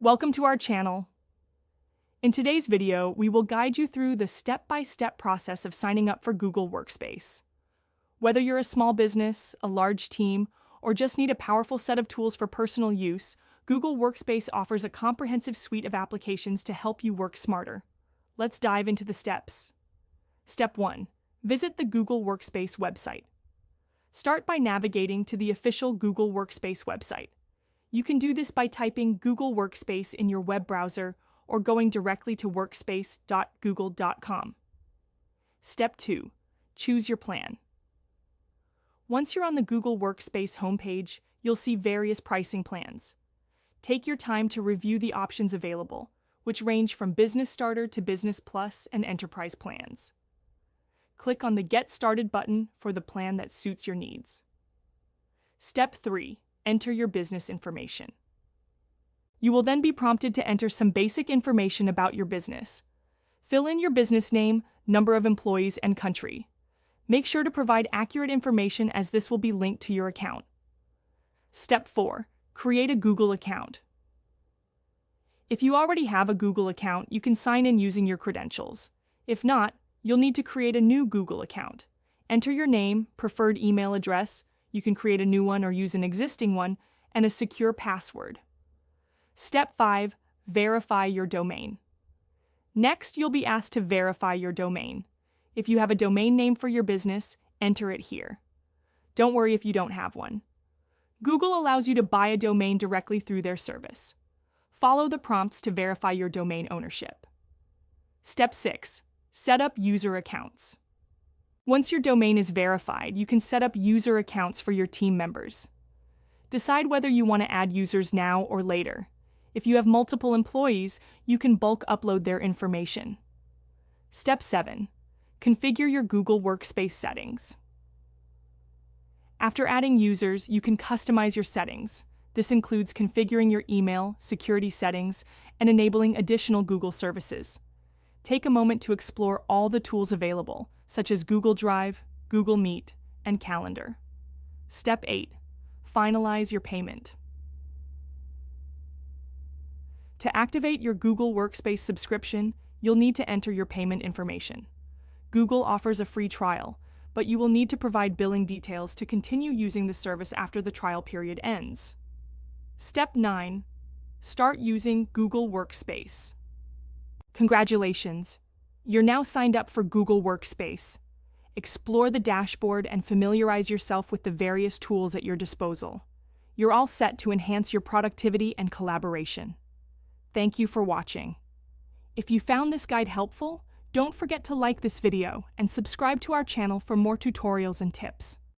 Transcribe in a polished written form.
Welcome to our channel. In today's video, we will guide you through the step-by-step process of signing up for Google Workspace. Whether you're a small business, a large team, or just need a powerful set of tools for personal use, Google Workspace offers a comprehensive suite of applications to help you work smarter. Let's dive into the steps. Step 1. Visit the Google Workspace website. Start by navigating to the official Google Workspace website. You can do this by typing Google Workspace in your web browser or going directly to workspace.google.com. Step 2. Choose your plan. Once you're on the Google Workspace homepage, you'll see various pricing plans. Take your time to review the options available, which range from Business Starter to Business Plus and Enterprise plans. Click on the Get Started button for the plan that suits your needs. Step 3. Enter your business information. You will then be prompted to enter some basic information about your business. Fill in your business name, number of employees, and country. Make sure to provide accurate information as this will be linked to your account. Step 4. Create a Google account. If you already have a Google account, you can sign in using your credentials. If not, you'll need to create a new Google account. Enter your name, preferred email address, you can create a new one or use an existing one, and a secure password. Step 5. Verify your domain. Next, you'll be asked to verify your domain. If you have a domain name for your business, enter it here. Don't worry if you don't have one. Google allows you to buy a domain directly through their service. Follow the prompts to verify your domain ownership. Step 6. Set up user accounts. Once your domain is verified, you can set up user accounts for your team members. Decide whether you want to add users now or later. If you have multiple employees, you can bulk upload their information. Step 7. Configure your Google Workspace settings. After adding users, you can customize your settings. This includes configuring your email, security settings, and enabling additional Google services. Take a moment to explore all the tools available, such as Google Drive, Google Meet, and Calendar. Step 8. Finalize your payment. To activate your Google Workspace subscription, you'll need to enter your payment information. Google offers a free trial, but you will need to provide billing details to continue using the service after the trial period ends. Step 9. Start using Google Workspace. Congratulations! You're now signed up for Google Workspace. Explore the dashboard and familiarize yourself with the various tools at your disposal. You're all set to enhance your productivity and collaboration. Thank you for watching. If you found this guide helpful, don't forget to like this video and subscribe to our channel for more tutorials and tips.